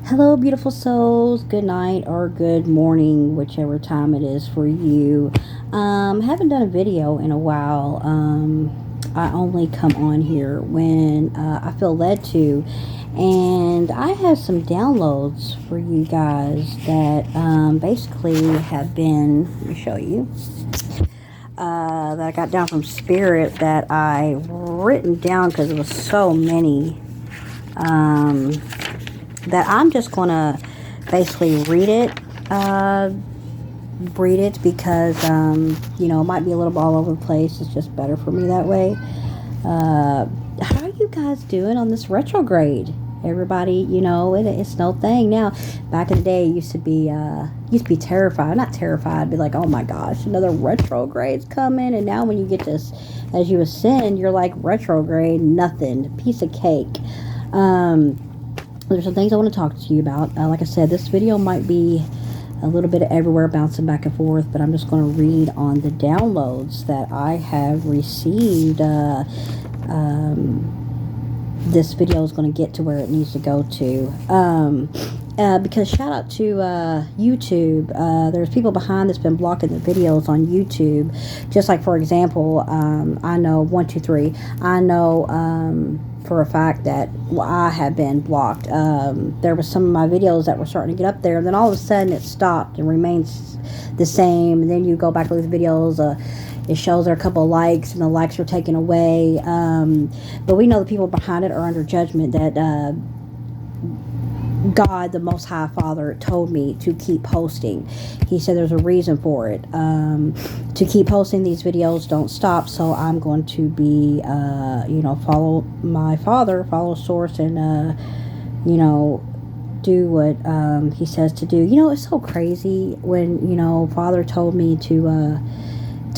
Hello, beautiful souls. Good night or good morning, whichever time it is for you. Haven't done a video in a while. I only come on here when I feel led to, and I have some downloads for you guys that basically have been. Let me show you. That I got down from Spirit that I written down because it was so many. That I'm just gonna basically read it because it might be a little bit all over the place. It's just better for me that way. How are you guys doing on this retrograde? Everybody, it's no thing now. Back in the day, it used to be terrified. Not terrified, be like, oh my gosh, another retrograde's coming. And now when you get this, as you ascend, you're like, retrograde, nothing, piece of cake. There's some things I want to talk to you about. Like I said, this video might be a little bit everywhere, bouncing back and forth, but I'm just going to read on the downloads that I have received. This video is going to get to where it needs to go to. Because shout out to YouTube. There's people behind that's been blocking the videos on YouTube. Just like, for example, I know 123. I know for a fact that I have been blocked. There was some of my videos that were starting to get up there, and then all of a sudden it stopped and remains the same. And then you go back to those videos, it shows there are a couple of likes, and the likes were taken away. But we know the people behind it are under judgment. That God, the Most High Father, told me to keep posting. He said there's a reason for it. To keep posting these videos, don't stop. So I'm going to be, follow my Father, follow Source, and, do what He says to do. It's so crazy when, Father told me to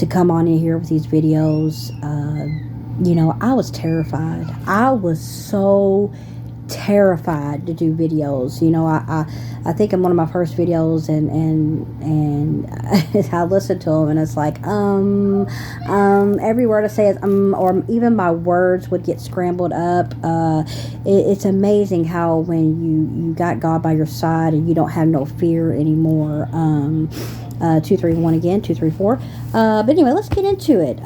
come on in here with these videos. I was terrified. I was so terrified to do videos. I think in one of my first videos, and I listened to them, and it's like every word I say is or even my words would get scrambled up. It's amazing how when you got God by your side and you don't have no fear anymore. 231 again, 234. But anyway, let's get into it.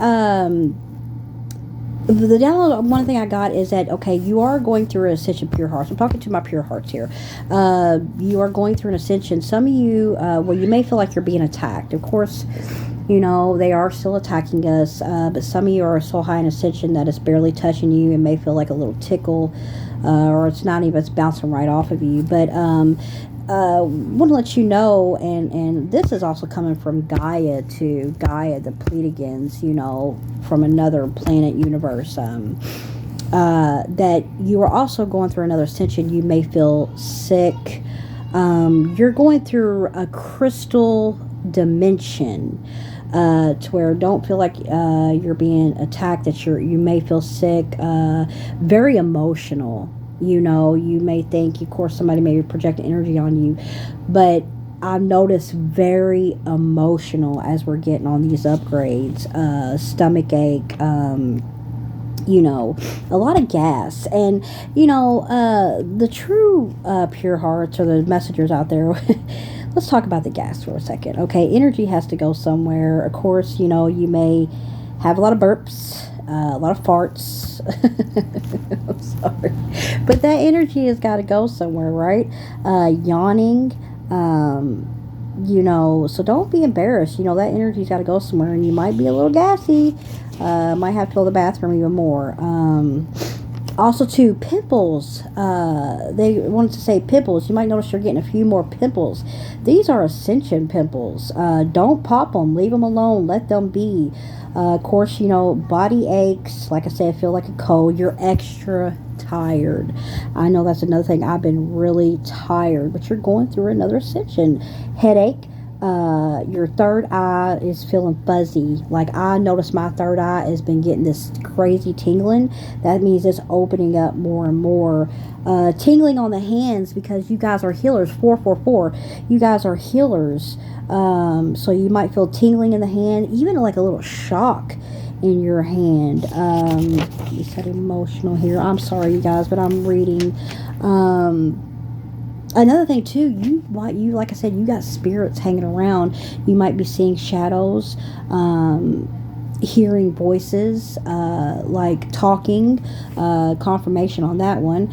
The download, one thing I got is that, okay, you are going through an ascension, pure hearts. I'm talking to my pure hearts here. You are going through an ascension. Some of you, you may feel like you're being attacked. Of course, they are still attacking us, but some of you are so high in ascension that it's barely touching you. It may feel like a little tickle, or it's not even, it's bouncing right off of you. But want to let you know, and this is also coming from Gaia, the Pleiadians, from another planet universe, that you are also going through another ascension. You may feel sick. You're going through a crystal dimension, to where don't feel like you're being attacked, that you may feel sick, very emotional. You may think, of course, somebody may be projecting energy on you, but I've noticed very emotional as we're getting on these upgrades, stomach ache, a lot of gas. And, the true pure hearts, or the messengers out there, let's talk about the gas for a second. Okay, energy has to go somewhere. Of course, you may have a lot of burps, a lot of farts. I'm sorry, but that energy has got to go somewhere, right? Yawning, so don't be embarrassed. That energy's got to go somewhere, and you might be a little gassy. Might have to go to the bathroom even more. Also, too, pimples. They wanted to say pimples. You might notice you're getting a few more pimples. These are ascension pimples. Don't pop them. Leave them alone. Let them be. Of course, body aches. Like I said, feel like a cold. You're extra tired. I know that's another thing. I've been really tired, but you're going through another ascension. Headache. Your third eye is feeling fuzzy. Like, I noticed my third eye has been getting this crazy tingling. That means it's opening up more and more. Tingling on the hands, because you guys are healers. 444. You guys are healers. So you might feel tingling in the hand, even like a little shock in your hand. You said emotional here. I'm sorry, you guys, but I'm reading. Another thing too, you like I said, you got spirits hanging around. You might be seeing shadows, hearing voices, like talking. Confirmation on that one.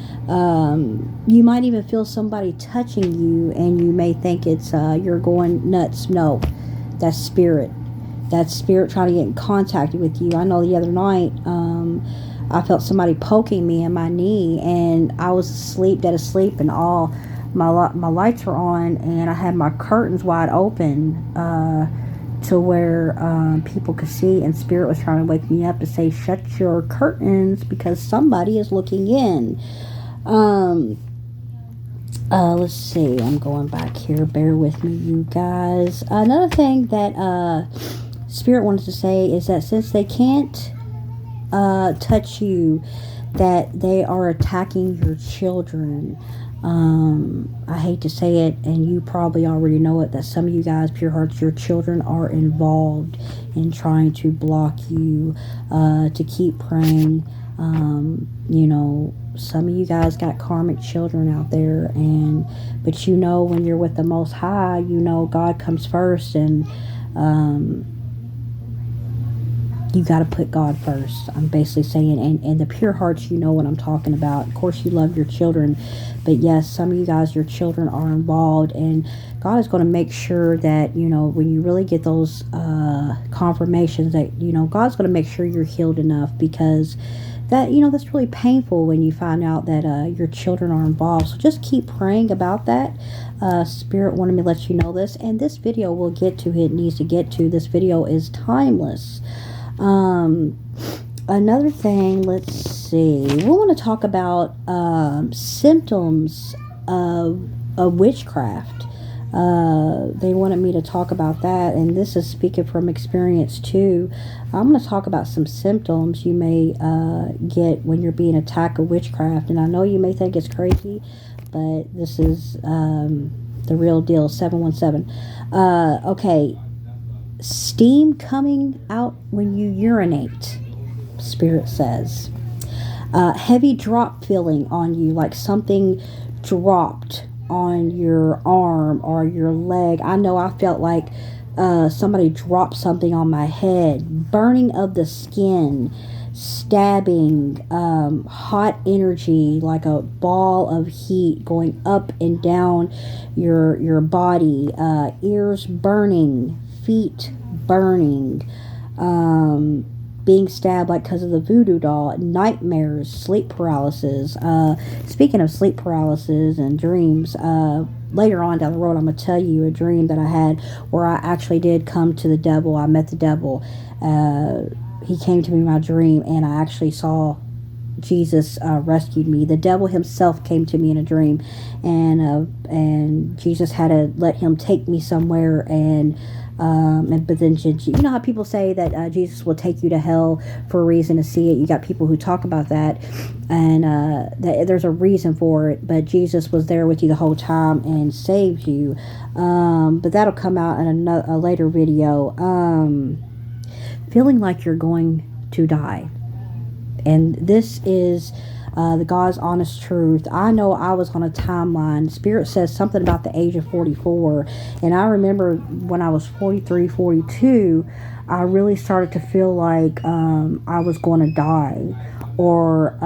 You might even feel somebody touching you, and you may think it's you're going nuts. No, that's spirit. That's spirit trying to get in contact with you. I know the other night, I felt somebody poking me in my knee, and I was asleep, dead asleep, and all my lights were on, and I had my curtains wide open, to where people could see, and spirit was trying to wake me up to say, shut your curtains because somebody is looking in. Let's see, I'm going back here, bear with me, you guys. Another thing that spirit wanted to say is that since they can't touch you, that they are attacking your children. I hate to say it, and you probably already know it, that some of you guys, pure hearts, your children are involved in trying to block you, to keep praying. You know, some of you guys got karmic children out there, but you know, when you're with the Most High, you know God comes first, and you got to put God first. I'm basically saying, and the pure hearts, you know what I'm talking about. Of course, you love your children, but yes, some of you guys, your children are involved, and God is going to make sure that, you know, when you really get those confirmations, that, you know, God's going to make sure you're healed enough, because that, you know, that's really painful when you find out that your children are involved. So just keep praying about that. Spirit wanted me to let you know this, and this video will get to it needs to get to. This video is timeless. Another thing, let's see, we want to talk about symptoms of witchcraft. They wanted me to talk about that, and this is speaking from experience too. I'm going to talk about some symptoms you may get when you're being attacked with witchcraft, and I know you may think it's crazy, but this is the real deal. 717. Okay. Steam coming out when you urinate, spirit says. Heavy drop feeling on you, like something dropped on your arm or your leg. I know I felt like somebody dropped something on my head. Burning of the skin, stabbing, hot energy, like a ball of heat going up and down your body, ears burning, feet burning, being stabbed like because of the voodoo doll, nightmares, sleep paralysis. Speaking of sleep paralysis and dreams, later on down the road, I'm going to tell you a dream that I had where I actually did come to the devil. I met the devil. He came to me in my dream, and I actually saw Jesus rescued me. The devil himself came to me in a dream, and Jesus had to let him take me somewhere, but then you know how people say that Jesus will take you to hell for a reason to see it. You got people who talk about that, and that there's a reason for it, but Jesus was there with you the whole time and saved you. But that'll come out in a later video. Feeling like you're going to die. And this is the God's honest truth. I know I was on a timeline. Spirit says something about the age of 44. And I remember when I was 43, 42, I really started to feel like I was going to die. Or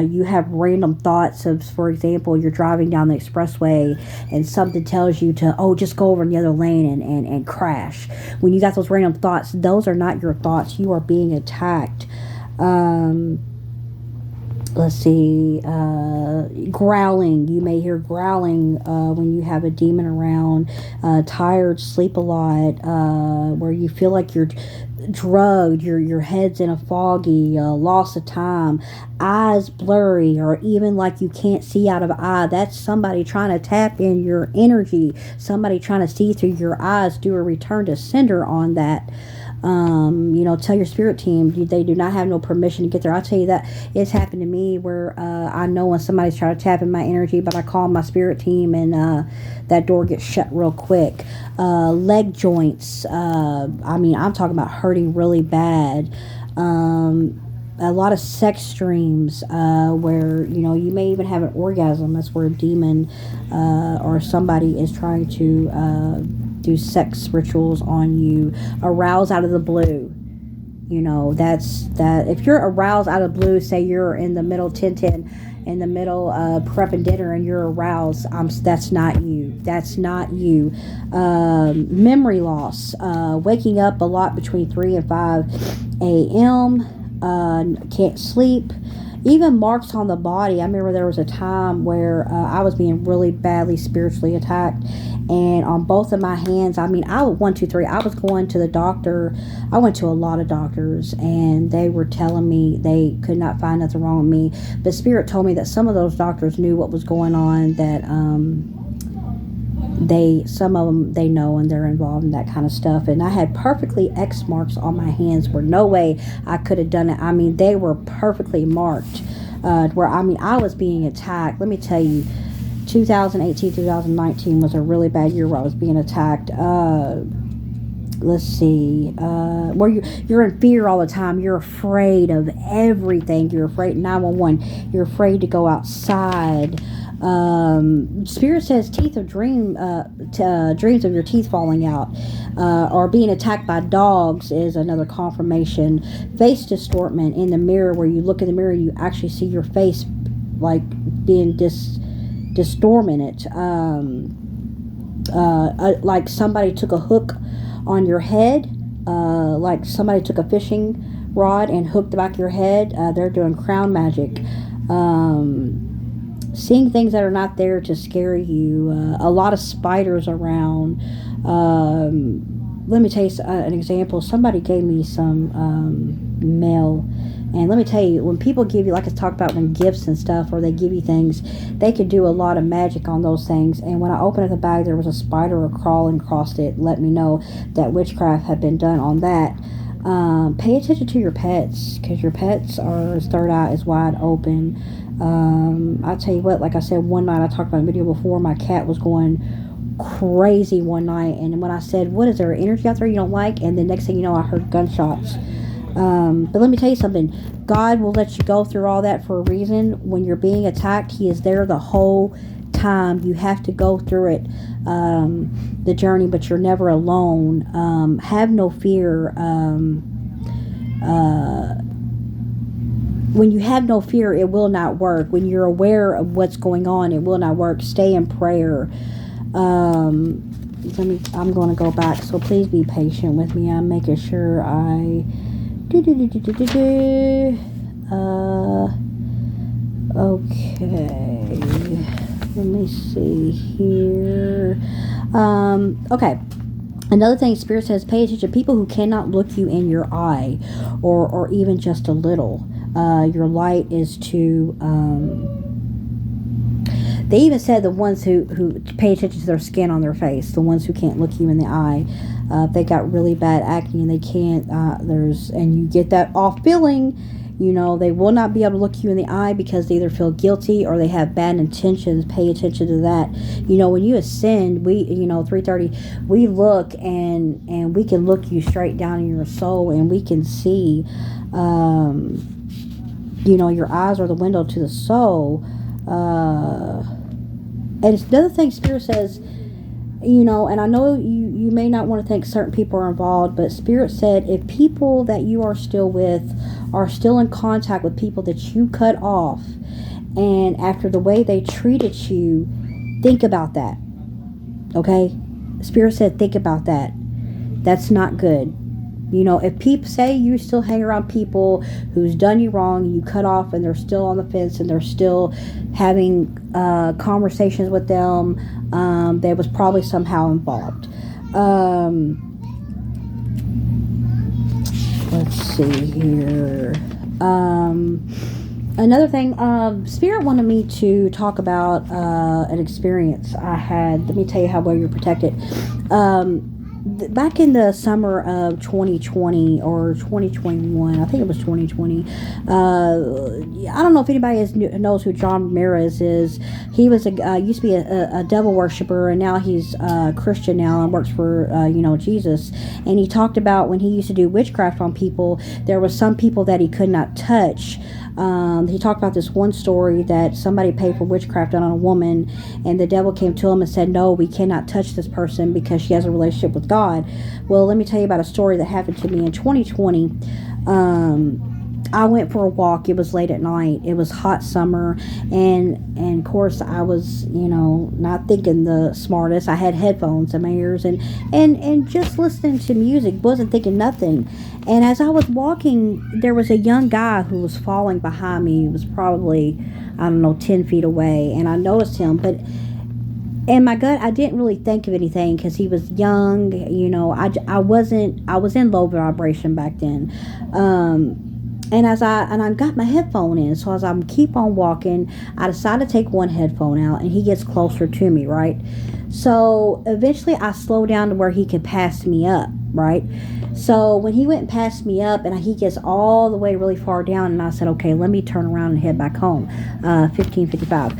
you have random thoughts of, for example, you're driving down the expressway and something tells you to, just go over in the other lane and crash. When you got those random thoughts, those are not your thoughts. You are being attacked. Let's see, growling. You may hear growling when you have a demon around. Tired, sleep a lot, where you feel like you're drugged, your head's in a foggy, loss of time, eyes blurry, or even like you can't see out of eye. That's somebody trying to tap in your energy, somebody trying to see through your eyes. Do a return to sender on that. Tell your spirit team they do not have no permission to get there. I'll tell you that it's happened to me where I know when somebody's trying to tap in my energy, but I call my spirit team, and that door gets shut real quick. Leg joints, I'm talking about hurting really bad. a lot of sex dreams where you may even have an orgasm. That's where a demon or somebody is trying to do sex rituals on you. Arouse out of the blue. That's that. If you're aroused out of the blue, say you're in the middle 10:10 in the middle prepping dinner and you're aroused, that's not you. That's not you. Memory loss, waking up a lot between 3 and 5 a.m., can't sleep, even marks on the body. I remember there was a time where I was being really badly spiritually attacked, and on both of my hands, I was 1, 2, 3. I was going to the doctor. I went to a lot of doctors, and they were telling me they could not find nothing wrong with me. But Spirit told me that some of those doctors knew what was going on, that some of them, they know, and they're involved in that kind of stuff. And I had perfectly X marks on my hands where no way I could have done it. They were perfectly marked, where I was being attacked. Let me tell you, 2018, 2019 was a really bad year where I was being attacked. Let's see, where you're in fear all the time. You're afraid of everything. You're afraid 911. You're afraid to go outside. Spirit says dreams of your teeth falling out, or being attacked by dogs is another confirmation. Face distortment in the mirror, where you look in the mirror, you actually see your face like being distorted. Like somebody took a hook on your head, like somebody took a fishing rod and hooked the back of your head. They're doing crown magic. Seeing things that are not there to scare you. A lot of spiders around. Let me tell you an example. Somebody gave me some mail. And let me tell you, when people give you, like I talked about, when gifts and stuff, or they give you things, they could do a lot of magic on those things. And when I opened up the bag, there was a spider crawling across it. Let me know that witchcraft had been done on that. Pay attention to your pets, because your pets are, third eye is wide open. I'll tell you what, like I said, one night, I talked about a video before, my cat was going crazy one night, and when I said, what is there, energy out there you don't like? And the next thing you know, I heard gunshots. But let me tell you something, God will let you go through all that for a reason. When you're being attacked, He is there the whole time. You have to go through it, the journey, but you're never alone. Have no fear. When you have no fear, it will not work. When you're aware of what's going on, it will not work. Stay in prayer. I'm going to go back, so please be patient with me. I'm making sure I okay, let me see here. Okay. Another thing, Spirit says, pay attention to people who cannot look you in your eye, or even just a little. Your light is to, they even said the ones who pay attention to their skin on their face, the ones who can't look you in the eye. If they got really bad acne and they can't, and you get that off feeling, they will not be able to look you in the eye because they either feel guilty or they have bad intentions. Pay attention to that. When you ascend, we, 330, we look and we can look you straight down in your soul, and we can see, your eyes are the window to the soul. And it's another thing Spirit says, and I know you may not want to think certain people are involved, but Spirit said if people that you are still with are still in contact with people that you cut off, and after the way they treated you, think about that. Okay? Spirit said think about that. That's not good. If people say you still hang around people who's done you wrong, and you cut off, and they're still on the fence, and they're still having conversations with them, they was probably somehow involved. Let's see here. Another thing, Spirit wanted me to talk about an experience I had. Let me tell you how well you're protected. back in the summer of 2020 or 2021, I think it was 2020. I don't know if anybody knows who John Ramirez is. He was used to be a devil worshiper, and now he's Christian now and works for Jesus. And he talked about when he used to do witchcraft on people, there was some people that he could not touch. He talked about this one story that somebody paid for witchcraft on a woman, and the devil came to him and said, no, we cannot touch this person because she has a relationship with God. Well, let me tell you about a story that happened to me in 2020. I went for a walk. It was late at night. It was hot summer, and of course I was, not thinking the smartest. I had headphones in my ears and just listening to music, wasn't thinking nothing. And as I was walking, there was a young guy who was falling behind me. He was probably, 10 feet away, and I noticed him, but in my gut, I didn't really think of anything because he was young. I was in low vibration back then. And I got my headphone in, so as I keep on walking, I decide to take one headphone out, and he gets closer to me, right? So eventually I slow down to where he could pass me up, right? So when he went past me up, and he gets all the way really far down, and I said, okay, let me turn around and head back home. 15:55.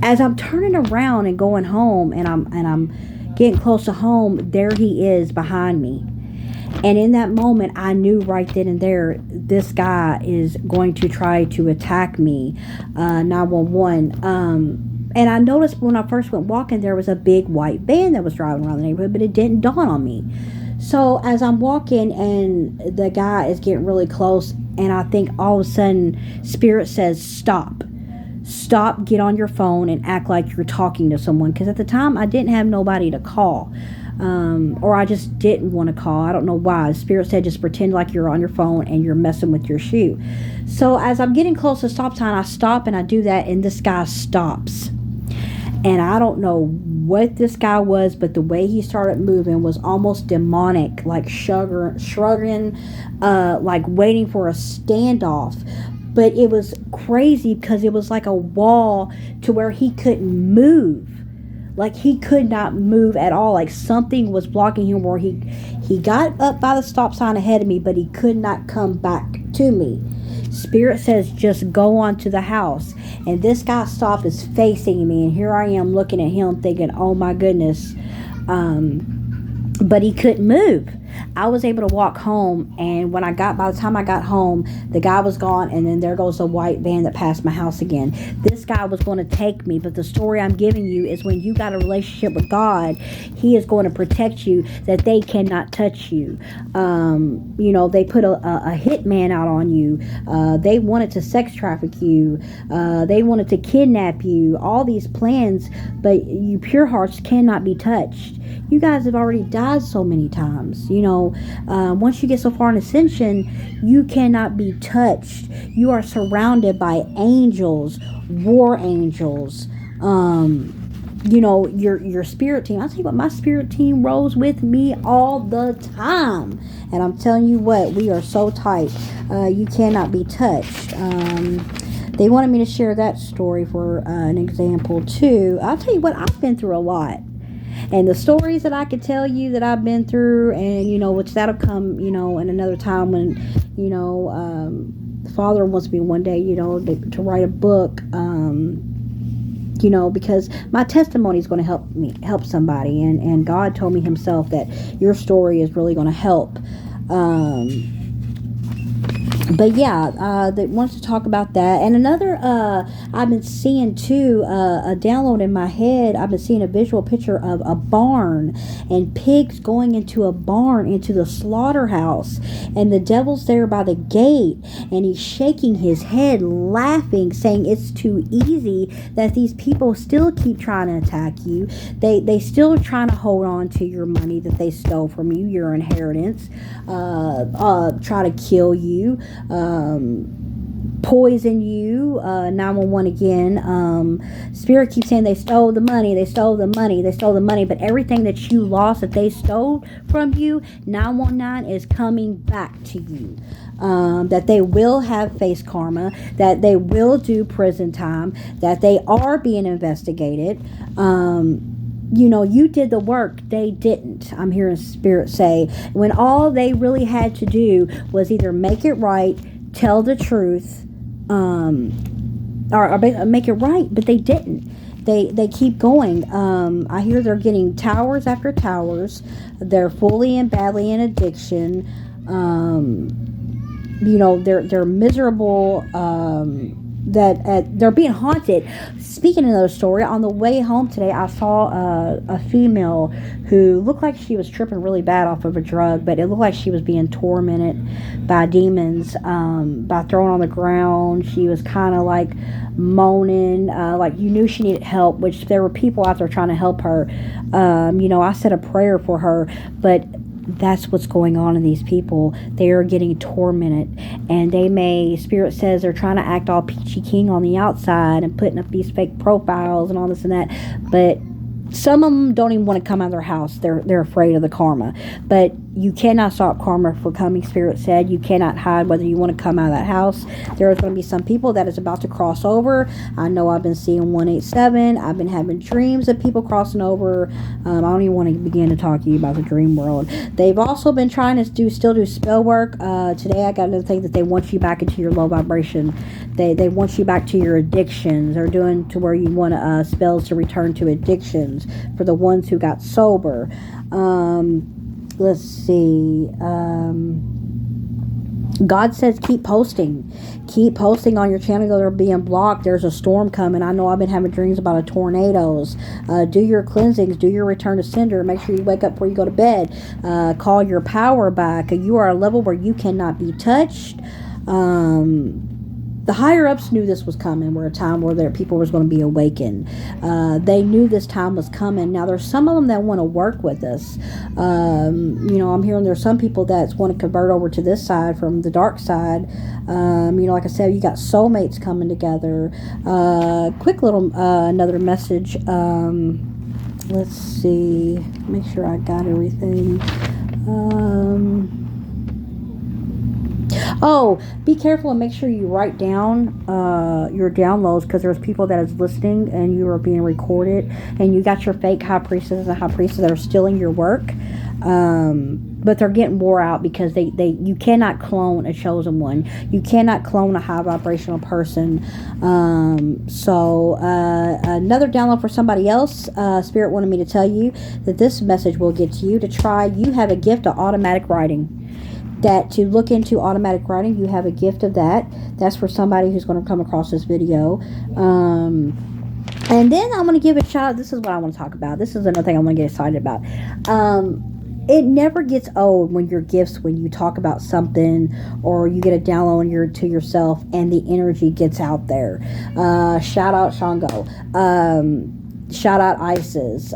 As I'm turning around and going home, and I'm getting close to home, there he is behind me. And in that moment, I knew right then and there, this guy is going to try to attack me. 911. And I noticed when I first went walking, there was a big white van that was driving around the neighborhood, but it didn't dawn on me. So as I'm walking and the guy is getting really close, and I think all of a sudden, Spirit says, stop. Stop, get on your phone, and act like you're talking to someone. Because at the time, I didn't have nobody to call. Or I just didn't want to call. I don't know why. Spirit said just pretend like you're on your phone and you're messing with your shoe. So as I'm getting close to stop sign, I stop and I do that, and this guy stops. And I don't know what this guy was, but the way he started moving was almost demonic, like shrugging, like waiting for a standoff. But it was crazy because it was like a wall to where he couldn't move. Like he could not move at all. Like something was blocking him, where he got up by the stop sign ahead of me, but he could not come back to me. Spirit says, just go on to the house. And this guy stop is facing me, and here I am looking at him thinking, oh my goodness. But he couldn't move. I was able to walk home, and by the time I got home, the guy was gone, and then there goes the white van that passed my house again. This guy was going to take me, but the story I'm giving you is when you got a relationship with God, He is going to protect you, that they cannot touch you. They put a hitman out on you. They wanted to sex traffic you. They wanted to kidnap you. All these plans, but you pure hearts cannot be touched. You guys have already died so many times. Once you get so far in ascension, you cannot be touched. You are surrounded by angels, war angels. Your spirit team. I'll tell you what, my spirit team rolls with me all the time. And I'm telling you what, we are so tight. You cannot be touched. They wanted me to share that story for an example too. I'll tell you what, I've been through a lot. And the stories that I could tell you that I've been through, and, which that'll come, in another time when, the Father wants me one day, to write a book, because my testimony is going to help somebody. And God told me Himself that your story is really going to help. But yeah, they wanted to talk about that. And another, I've been seeing too, a download in my head. I've been seeing a visual picture of a barn and pigs going into a barn, into the slaughterhouse. And the devil's there by the gate, and he's shaking his head, laughing, saying it's too easy, that these people still keep trying to attack you. They still trying to hold on to your money that they stole from you, your inheritance, try to kill you. Poison you. 911 again. Spirit keeps saying they stole the money, but everything that you lost, that they stole from you, 919 is coming back to you. That they will have face karma, that they will do prison time, that they are being investigated. you did the work, they didn't. I'm hearing Spirit say, when all they really had to do was either make it right, tell the truth, or make it right, but they didn't. They keep going. I hear they're getting towers after towers. They're fully and badly in addiction. They're miserable. They're being haunted. Speaking of those story, on the way home today, I saw a female who looked like she was tripping really bad off of a drug, but it looked like she was being tormented by demons, by thrown on the ground. She was kind of like moaning, like you knew she needed help, which there were people out there trying to help her. I said a prayer for her, but that's what's going on in these people. They are getting tormented, and Spirit says they're trying to act all peachy keen on the outside and putting up these fake profiles and all this and that, but some of them don't even want to come out of their house. They're afraid of the karma. But you cannot stop karma from coming. Spirit said you cannot hide whether you want to come out of that house. There is going to be some people that is about to cross over. I know I've been seeing 187. I've been having dreams of people crossing over. I don't even want to begin to talk to you about the dream world. They've also been trying to still do spell work. Today I got another thing that they want you back into your low vibration. They want you back to your addictions. They're doing to where you want spells to return to addictions for the ones who got sober. Let's see. God says keep posting. Keep posting on your channel. They're being blocked. There's a storm coming. I know I've been having dreams about a tornadoes. Do your cleansings. Do your return to sender. Make sure you wake up before you go to bed. Call your power back. You are at a level where you cannot be touched. The higher ups knew this was coming. We're a time where people was going to be awakened. They knew this time was coming. Now there's some of them that want to work with us. I'm hearing there's some people that want to convert over to this side from the dark side. Like I said, you got soulmates coming together. Quick little another message. Let's see. Make sure I got everything. Oh, be careful and make sure you write down your downloads, because there's people that is listening and you are being recorded, and you got your fake high priestesses and high priests that are stealing your work, but they're getting wore out because you cannot clone a chosen one. You cannot clone a high vibrational person. So another download for somebody else. Spirit wanted me to tell you that this message will get to you to try. You have a gift of automatic writing. That to look into automatic writing, you have a gift of that. That's for somebody who's going to come across this video. And then I'm going to give a shout out. This is what I want to talk about. This is another thing I want to get excited about. It never gets old when your gifts, when you talk about something or you get a download to yourself and the energy gets out there. Shout out Shango. Shout out Isis.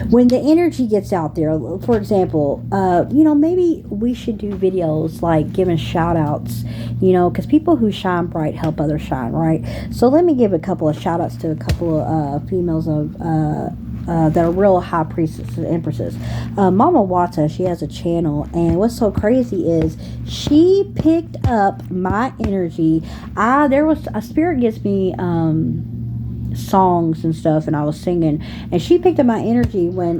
When the energy gets out there, for example, maybe we should do videos like giving shout outs, because people who shine bright help others shine, right? So let me give a couple of shout outs to a couple of females that are real high priestesses and empresses. Mama Wata, she has a channel, and what's so crazy is she picked up my energy. There was a spirit gives me songs and stuff, and I was singing, and she picked up my energy when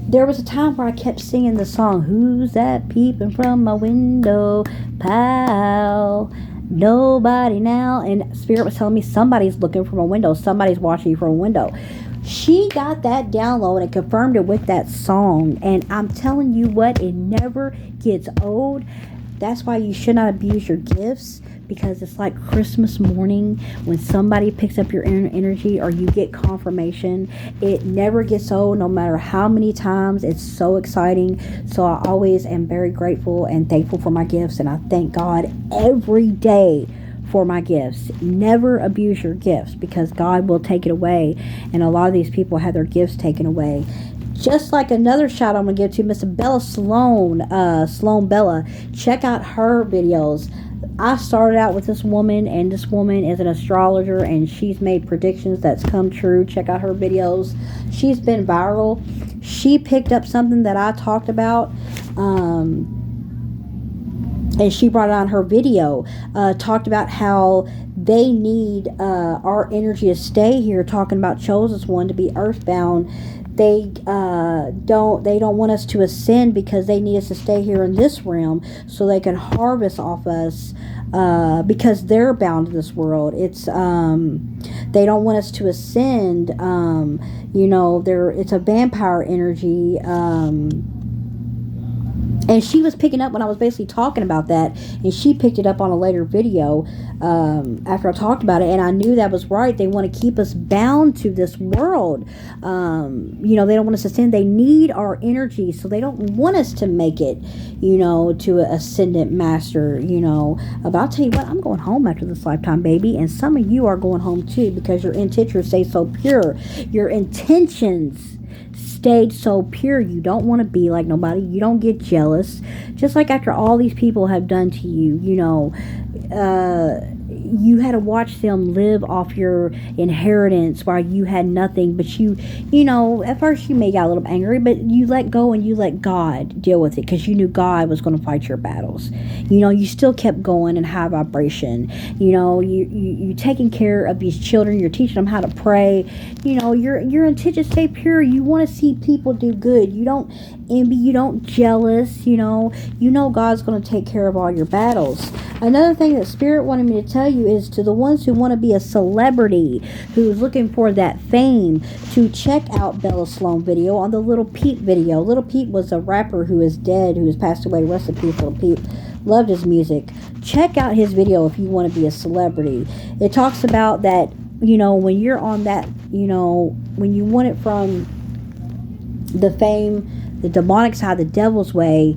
there was a time where I kept singing the song, "Who's that peeping from my window, pal? Nobody now." And Spirit was telling me somebody's looking from a window, somebody's watching you from a window. She got that download and confirmed it with that song, and I'm telling you what, it never gets old. That's why you should not abuse your gifts, because it's like Christmas morning when somebody picks up your energy or you get confirmation. It never gets old, no matter how many times. It's so exciting. So I always am very grateful and thankful for my gifts, and I thank God every day for my gifts. Never abuse your gifts, because God will take it away, and a lot of these people have their gifts taken away. Just like another shout I'm going to give to Miss Bella Sloan, Sloan Bella. Check out her videos. I started out with this woman, and this woman is an astrologer, and she's made predictions that's come true. Check out her videos. She's been viral. She picked up something that I talked about, and she brought it on her video. Talked about how they need our energy to stay here, talking about chosen one to be earthbound. They don't want us to ascend because they need us to stay here in this realm so they can harvest off us, because they're bound to this world. It's they don't want us to ascend. It's a vampire energy. And she was picking up when I was basically talking about that, and she picked it up on a later video after I talked about it, and I knew that was right. They want to keep us bound to this world. They don't want us to ascend. They need our energy, so they don't want us to make it, to an ascendant master, But I'll tell you what, I'm going home after this lifetime, baby, and some of you are going home too, because your intentions stay so pure. Your intentions stayed so pure. You don't want to be like nobody. You don't get jealous. Just like after all these people have done to you, you had to watch them live off your inheritance while you had nothing. But at first you may get a little angry, but you let go and you let God deal with it, because you knew God was going to fight your battles. You still kept going in high vibration. You taking care of these children. You're teaching them how to pray. Your intentions stay pure. You want to see people do good. You don't envy. You don't jealous. God's going to take care of all your battles. Another thing that Spirit wanted me to tell you is, to the ones who want to be a celebrity, who's looking for that fame, to check out Bella Sloan video on the Little Peep video. Little Peep was a rapper who is dead, who has passed away. Rest in peace, Little Peep. Loved his music. Check out his video if you want to be a celebrity. It talks about that, when you're on that, when you want it from the fame, the demonic side, the devil's way,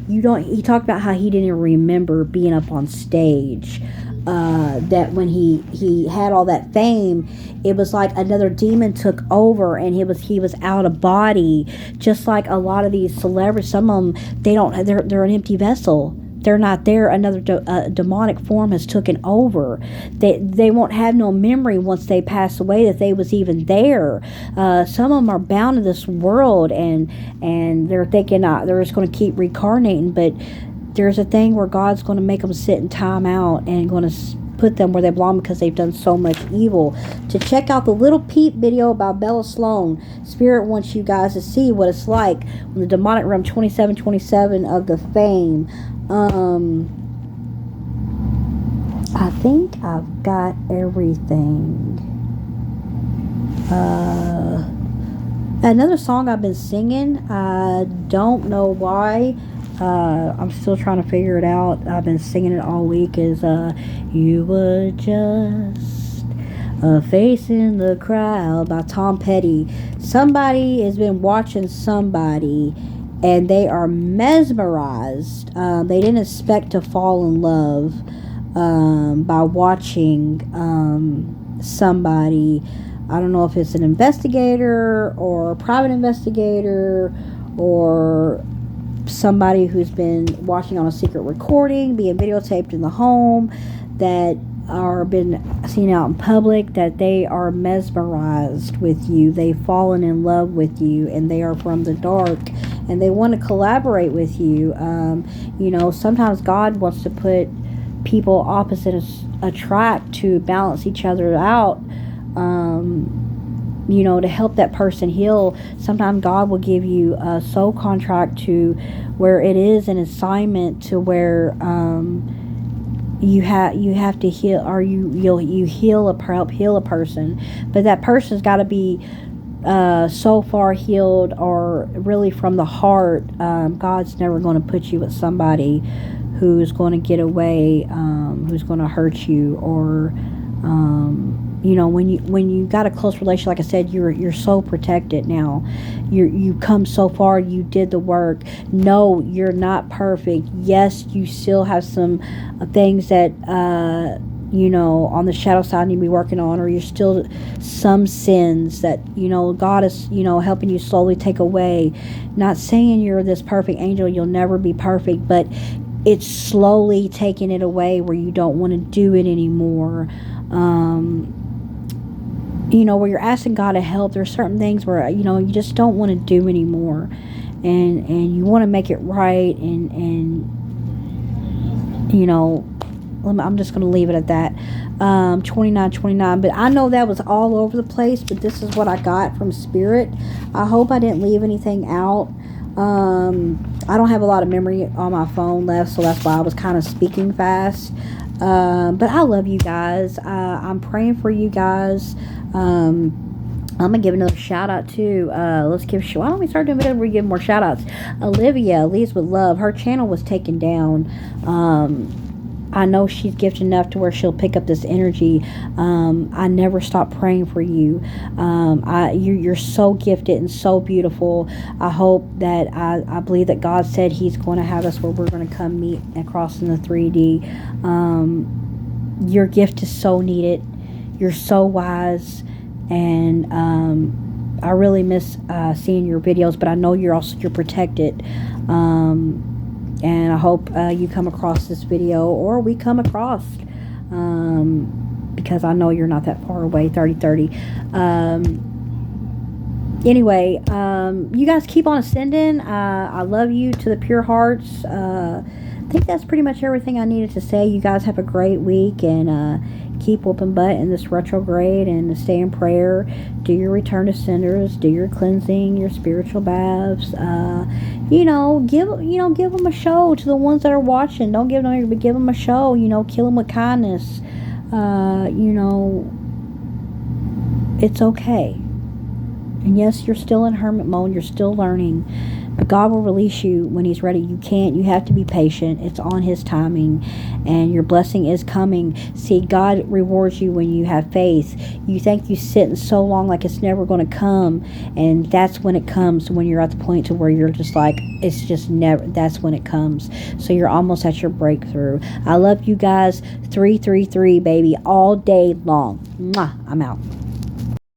he talked about how he didn't remember being up on stage. That when he had all that fame, it was like another demon took over, and he was out of body. Just like a lot of these celebrities, some of them, they're an empty vessel. They're not there. Another demonic form has taken over. They won't have no memory once they pass away that they was even there. Some of them are bound to this world, and they're thinking they're just going to keep reincarnating. But there's a thing where God's going to make them sit in time out and going to put them where they belong, because they've done so much evil. To check out the Little Peep video about Bella Sloan, Spirit wants you guys to see what it's like when the demonic realm 2727 of the fame. I think I've got everything. Another song I've been singing, I don't know why. I'm still trying to figure it out. I've been singing it all week. Is You Were Just a Face in the Crowd by Tom Petty. Somebody has been watching somebody, and they are mesmerized. They didn't expect to fall in love by watching somebody. I don't know if it's an investigator or a private investigator or somebody who's been watching on a secret recording, being videotaped in the home, that are been seen out in public, that they are mesmerized with you. They've fallen in love with you, and they are from the dark, and they want to collaborate with you. Sometimes God wants to put people opposite attract to balance each other out. To help that person heal. Sometimes God will give you a soul contract to where it is an assignment to where you have to heal, or you help heal a person, but that person's got to be so far healed, or really from the heart. God's never going to put you with somebody who's going to get away, who's going to hurt you, or when you got a close relationship, like I said, you're so protected now. You come so far. You did the work. No, you're not perfect. Yes, you still have some things that on the shadow side need to be working on, or you're still some sins that God is helping you slowly take away. Not saying you're this perfect angel. You'll never be perfect, but it's slowly taking it away where you don't want to do it anymore. Where you're asking God to help. There's certain things where you just don't want to do anymore, and you want to make it right, and I'm just going to leave it at that. 29.29. But I know that was all over the place, but this is what I got from Spirit. I hope I didn't leave anything out. I don't have a lot of memory on my phone left, so that's why I was kind of speaking fast. But I love you guys. I'm praying for you guys. I'm gonna give another shout out to why don't we start doing videos where we give more shout outs? Olivia leads with love. Her channel was taken down. I know she's gifted enough to where she'll pick up this energy. I never stop praying for you. You're so gifted and so beautiful. I hope that I believe that God said He's going to have us where we're going to come meet across in the 3D. Your gift is so needed. You're so wise. And I really miss seeing your videos, but I know you're protected. And I hope you come across this video, or we come across, because I know you're not that far away. 3030. Anyway, you guys keep on ascending. I love you to the pure hearts. I think that's pretty much everything I needed to say. You guys have a great week, and keep whooping butt in this retrograde, and stay in prayer. Do your return to senders, do your cleansing, your spiritual baths. Give them a show to the ones that are watching. Don't give them, but give them a show. Kill them with kindness. It's okay. And yes, you're still in hermit mode. You're still learning. But God will release you when He's ready. You have to be patient. It's on His timing. And your blessing is coming. See, God rewards you when you have faith. You think you sitting so long like it's never going to come. And that's when it comes, when you're at the point to where you're just like, it's just never, that's when it comes. So you're almost at your breakthrough. I love you guys. 333, baby, all day long. Mwah. I'm out.